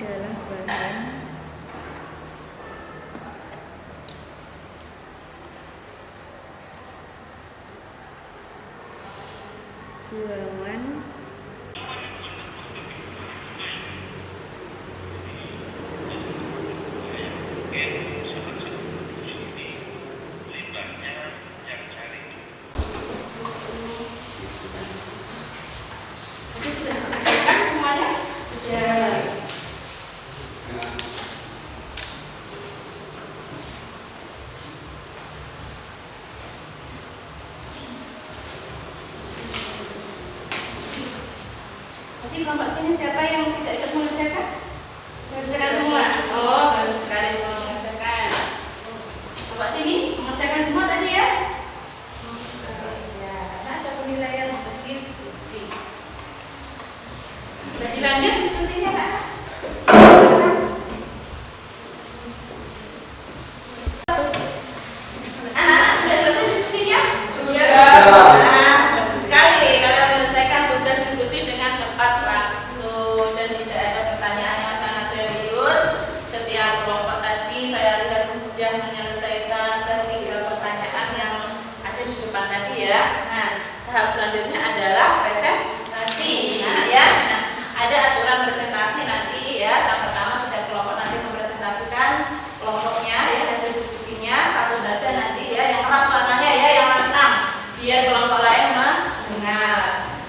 S10: adalah bahan buangan
S2: Sudah diselesaikan semuanya? Sudah. Tadi kelompok sini siapa yang tidak ikut mengerjakan? Mengerjakan semua? Oh, bagus sekali semua mengerjakan. Kelompok sini mengerjakan semua tadi ya? Ya, karena ada penilaian untuk diskusi. Sudah dilanjut diskusinya, Kak? Anak-anak sudah selesai diskusinya? Sudah. Nah, bagus sekali kalian menyelesaikan tugas diskusi dengan tepat waktu dan tidak ada pertanyaan yang sangat serius. Setiap kelompok tadi saya lihat sudah menyelesaikan ketiga pertanyaan yang ada di depan tadi ya. Nah, tahap selanjutnya adalah presentasi. Nah, ya. Nah, ada aturan presentasi nanti ya. Yang pertama setiap kelompok nanti mempresentasikan kelompoknya ya, hasil diskusinya satu saja nanti ya, yang keras suaranya ya, yang lantang biar kelompok lain mendengar.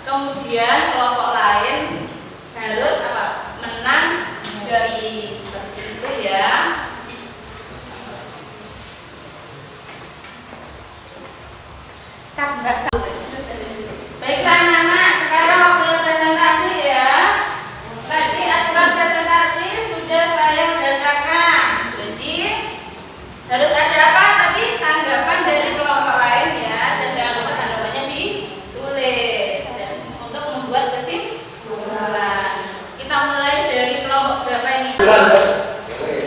S2: Kemudian kelompok lain harus apa? Menanggapi seperti itu ya. Baiklah anak-anak, sekarang waktu presentasi ya. Tadi aturan presentasi sudah saya bacakan. Jadi harus ada apa tadi? Tanggapan dari kelompok lain ya. Dan jangan lupa tanggapannya ditulis dan untuk membuat kesimpulan. Kita mulai dari kelompok berapa ini?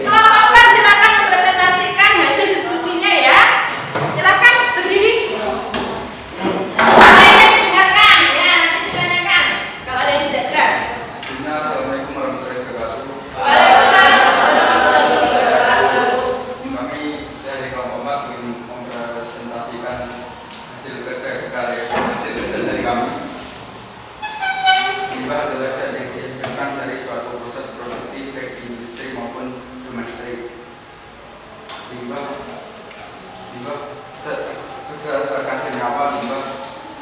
S2: Kelompok 4 silakan mempresentasikan hasil diskusinya ya. Silakan berdiri. Lainnya didengarkan ya, nanti ditanyakan kalau ada yang tidak jelas.
S11: Assalamualaikum warahmatullahi wabarakatuh.
S2: Waalaikumsalam warahmatullahi wabarakatuh.
S11: Kami dari kelompok 4 ingin mempresentasikan hasil kerja dari kami. Limbah adalah zat yang dihasilkan dari suatu proses produksi baik di industri maupun domestik. Limbah berdasarkan senyawa limbah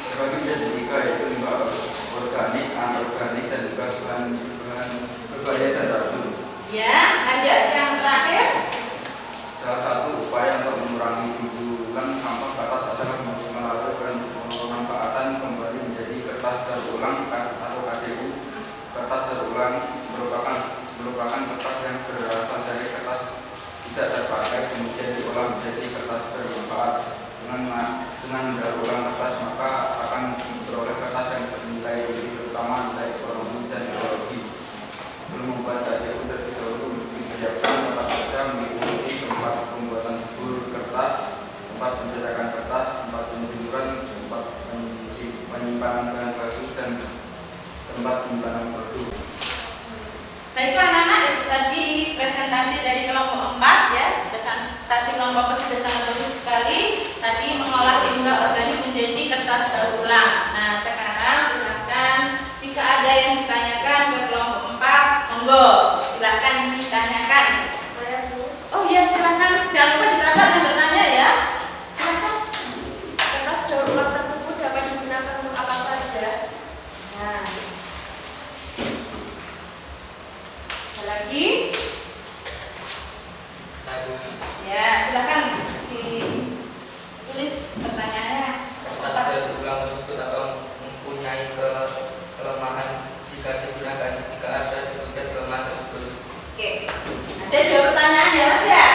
S11: terbagi menjadi 3, yaitu limbah organik, anorganik, dan juga bahan berbahaya dan racun.
S2: Ya, lanjut yang terakhir.
S11: Salah satu upaya untuk mengurangi timbulan sampah kertas adalah melalui pemanfaatan kembali menjadi kertas daur ulang atau KDU. Kertas daur ulang merupakan kertas yang berasal dari kertas tidak terpakai kemudian diolah menjadi kertas bermanfaat. Dengan daur ulang kertas maka akan memperoleh kertas yang bernilai tinggi, terutama nilai ekonomi dan ekologi. Sebelum membuat KDU terlebih dahulu dipersiapkan tempat kerja meliputi tempat pembuatan bur kertas, tempat pencetakan kertas, tempat penjemuran, tempat penyimpanan bahan baku, dan tempat penyimpanan produk.
S2: Baiklah anak-anak, itu tadi presentasi dari kelompok 4 ya. Presentasi kelompok sudah sangat bagus sekali. Tadi mengolah limbah organik menjadi kertas daur ulang. Nah, sekarang silakan jika ada yang ditanyakan ke kelompok 4, monggo silakan ditanyakan. Oh iya, silakan. Jangan lupa dicatat yang bertanya ya. Silakan.
S1: Kertas daur ulang tersebut dapat digunakan untuk apa saja?
S2: Nah, ada lagi? Ya, silakan ditulis pertanyaannya.
S11: Kertas daur ulang tersebut akan mempunyai kelemahan jika digunakan. Jika ada sebutkan kelemahan tersebut.
S2: Oke, ada 2 pertanyaan ya Mas ya?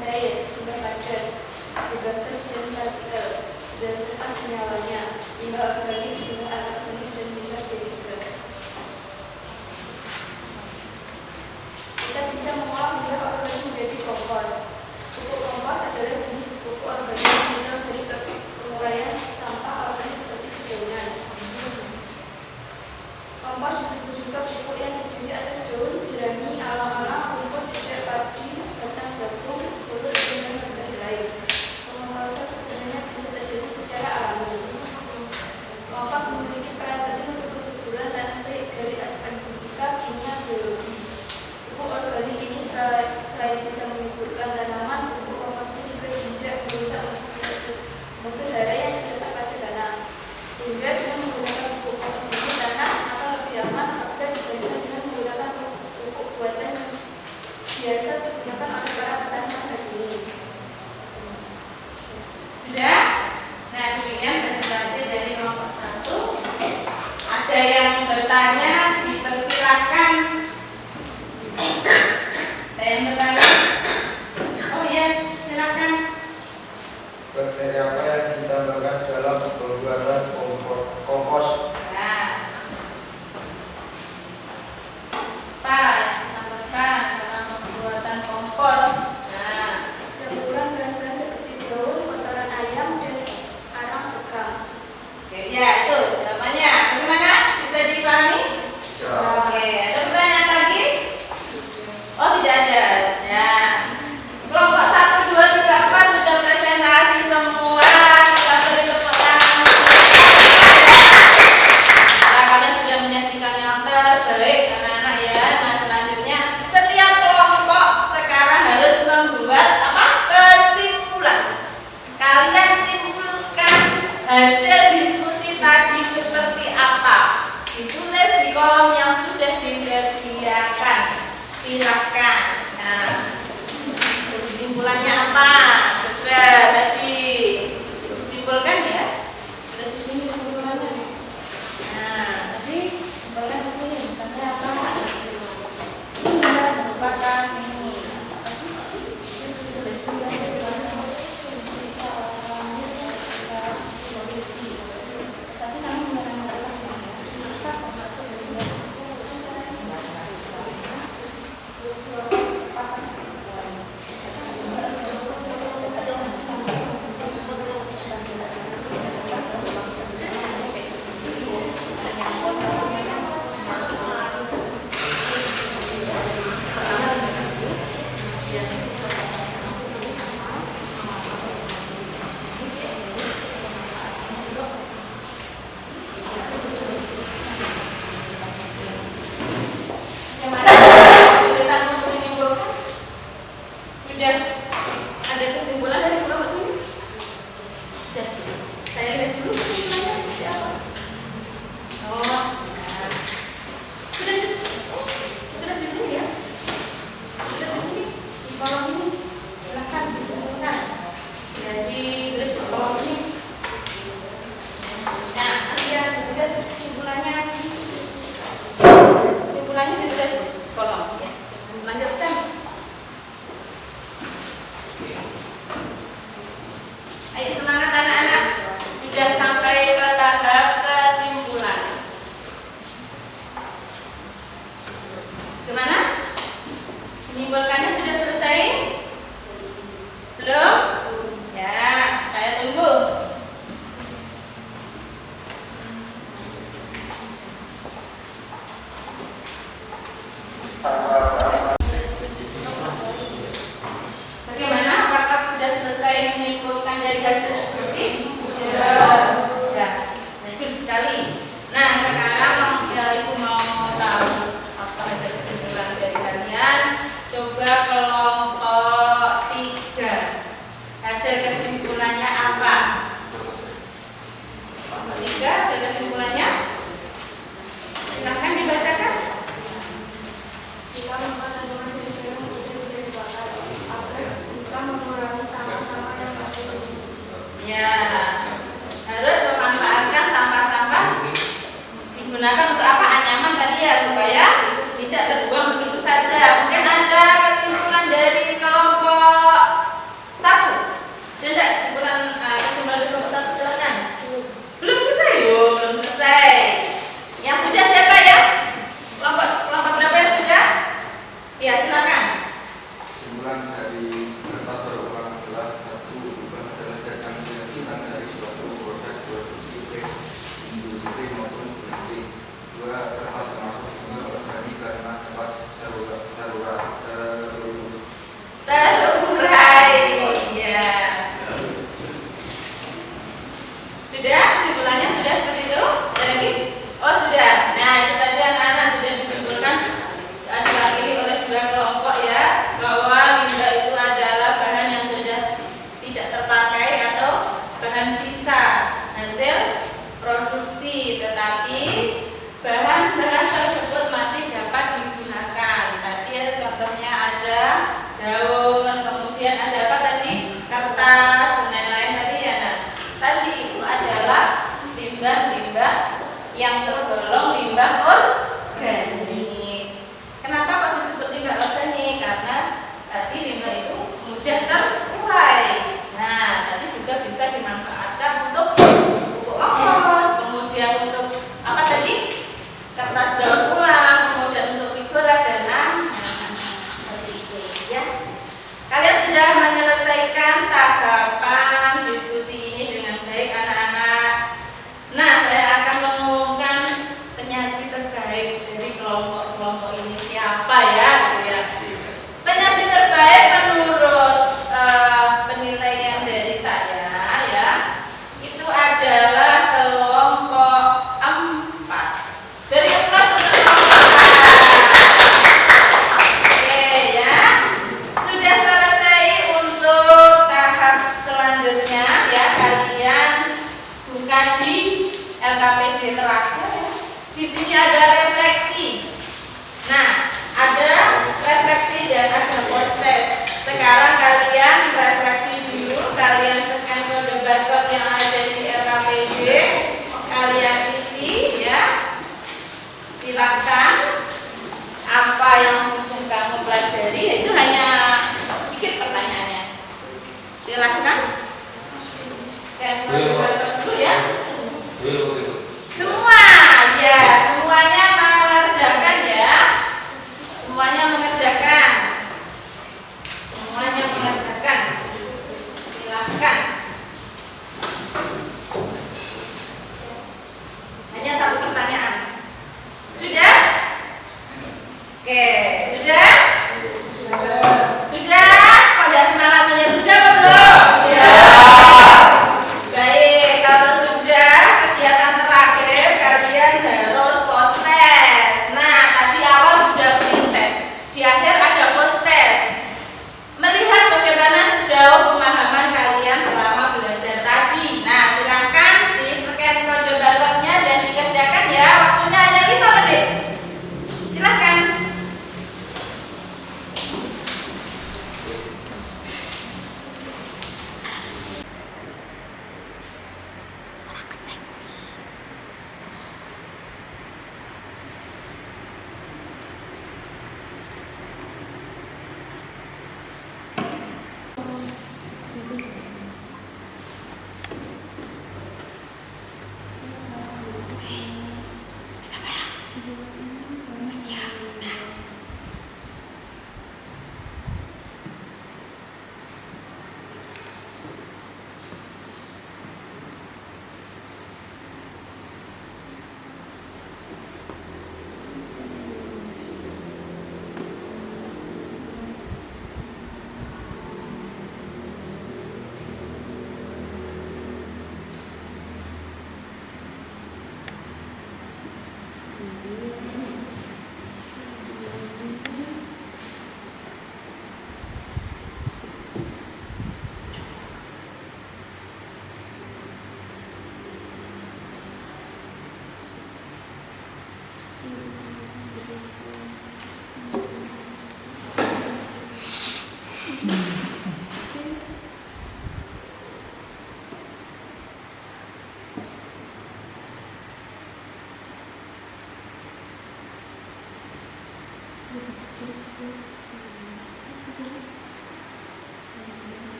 S1: cair, limbah padat, limbah gas dan partikel, dan serta senyawanya, limbah organik, limbah anorganik, dan limbah B3. Kita bisa mengolah limbah organik menjadi kompos. Pupuk kompos adalah jenis pupuk organik yang dari penguraian sampah organik seperti dedaunan. Kompos disebut juga pupuk yang terdiri atas daun, jerami, alang-alang, rumput, cecek padi, batang jagung, seluruh dan berbagai lain. Pengomposan sebenarnya bisa terjadi secara alami. Kompos memiliki peran penting untuk kesuburan tanah dari aspek fisika, kimia, biologi. Pupuk organik ini selain bisa menyuburkan tanaman, pupuk kompos ini juga tidak merusak unsur hara yang terletak pada tanah. Sehingga dengan menggunakan pupuk kompos ini tanah akan lebih aman apabila dibandingkan dengan menggunakan pupuk buatan yang biasa digunakan oleh para petani masa kini.
S2: Sudah? Nah, begini presentasi dari kelompok 1. Ada yang bertanya, dipersilakan. Ada yang bertanya? Oh iya, silakan.
S4: Bakteri apa yang ditambahkan dalam pembuatan kompos?
S2: Nah, apa yang ditambahkan dalam pembuatan kompos? Nah,
S1: Campuran bahan-bahan seperti daun, kotoran ayam, dan arang sekam.
S2: oke, ya itu jawabannya. Bagaimana? Bisa dipahami? Oke, ada pertanyaan lagi? Oh, tidak ada. Nah, kelompok 1, 2, 3, 4 sudah presentasi semua. Kita beri tepuk tangan. Nah, kalian sudah menyaksikan yang terbaik anak-anak ya. Nah, selanjutnya setiap kelompok sekarang harus membuat apa? Kesimpulan. Kalian simpulkan hasil diskusi tadi seperti apa? Ditulis di kolom yang sudah disediakan. Silakan. Nah, kesimpulannya apa? Sudah tadi disimpulkan ya. Sudah di sini kesimpulannya. Nah, tadi simpulkan di sini. Misalnya apa? Ini merupakan ini. Sudah ada kesimpulan dari kelompok sini? Sudah. Saya lihat dulu kesimpulannya seperti apa. Oh, nah. Sudah di sini ya? Sudah di sini di kolom ini. Silakan disimpulkan. Jadi tulis di kolom ini. Nah, dia tulis kesimpulannya. Kesimpulannya ditulis di kolom ya. Lanjutkan. Ayo semangat anak-anak. Sudah sampai ke tahap kesimpulan. Gimana? Menyimpulkannya sudah selesai? Belum? Ya, saya tunggu. Bagaimana? Apakah sudah selesai menyimpulkan dari hasil diskusi? Sudah. Bagus sekali. Nah, sekarang Ibu mau tahu apa hasil kesimpulan dari kalian. Coba kelompok 3. Hasil kesimpulannya apa? Kelompok 3 hasil kesimpulannya? Silahkan dibacakan.
S1: Kita menggunakan yang sudah dibakar agar bisa mengurangi sampah-sampah yang masih
S2: Ya, harus apa ya gitu ya. Penyaji terbaik menurut penilaian dari saya ya itu adalah kelompok 4 dari kelas untuk kelompok 4. Oke ya, sudah selesai untuk tahap selanjutnya ya, kalian buka di LKPD terakhir ya. Di sini ada refleksi. Nah, ada refleksi dan ada post test. Sekarang kalian refleksi dulu, kalian scan kode barcode yang ada di LKPD, kalian isi ya. Silakan. Apa yang sudah kamu pelajari, itu hanya sedikit pertanyaannya. Silakan. Scan kode barcode dulu ya. Semua, ya, semuanya mengerjakan ya. Semuanya mengerjakan. Semuanya mengerjakan. Silakan. Hanya satu pertanyaan. Sudah? Oke, sudah? Sudah? Pada semangat menjawab sudah apa belum? Sudah. Baik, kalau sudah, kegiatan terakhir kalian harus post test. Nah, tadi awal sudah pre-test, di akhir ada post test. Melihat bagaimana sejauh pemahaman kalian selama belajar tadi. Nah, silakan di-scan kode barcode-nya dan dikerjakan ya. Waktunya hanya 5 menit. Silakan.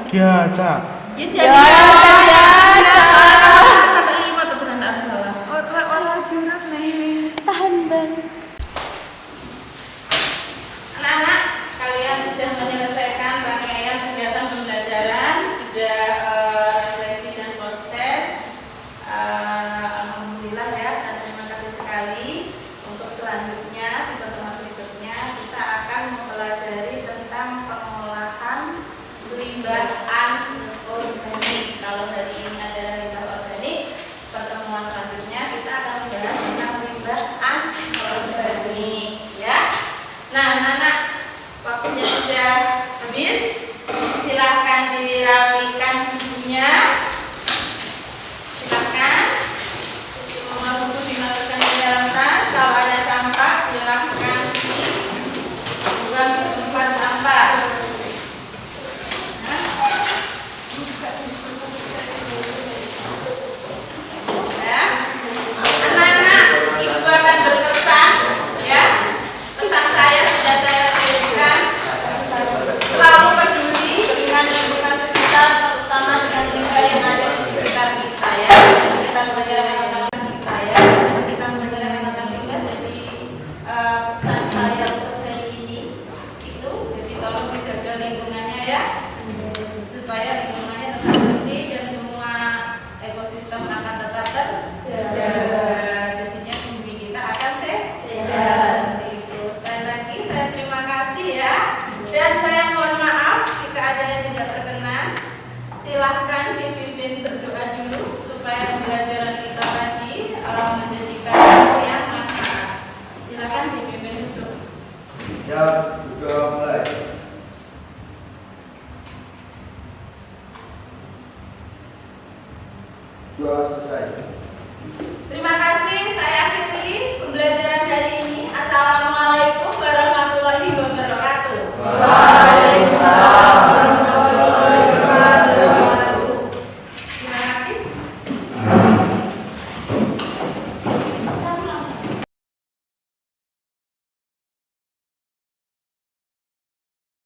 S4: Ya, Cak.
S1: Sampai 5 tuh benar salah.
S10: Tahan bang.
S2: Anak-anak, kalian sudah menyelesaikan rangkaian kegiatan pembelajaran, sudah refleksi dan course test. Alhamdulillah ya, dan terima kasih sekali. Untuk selanjutnya, di pertemuan berikutnya kita akan mempelajari tentang pengolahan limbah anorganik. Kalau hari ini adalah limbah organik, pertemuan selanjutnya kita akan membahas tentang limbah anorganik, ya. Nah, anak-anak, waktunya sudah habis. Silahkan dirapikan bukunya. Silahkan. Semua buku dimasukkan ke dalam tas. Kalau ada sampah, silahkan dibuang ke tempat sampah. Ya. Anak-anak, ibu akan berpesan, ya. Pesan saya sudah saya tuliskan. Selalu peduli dengan lingkungan sekitar, terutama dengan limbah yang ada di sekitar kita, ya. Kita membicarakan tentang kita, ya. Kita membicarakan tentang limbah. Jadi pesan saya untuk hari ini itu, jadi tolong dijaga lingkungannya, ya, supaya lingkungannya tetap bersih dan semua ekosistem akan tetap terjaga. Jadinya bumi kita akan sehat. Itu sekali lagi saya terima kasih, ya, dan saya mohon maaf jika ada yang tidak berkenan. Silahkan dipimpin berdoa dulu supaya pembelajaran kita tadi menjadikan ilmu yang manfaat. Silahkan dipimpin dulu.
S4: Siap, juga mulai. Doa selesai.
S2: Terima kasih, saya akhiri.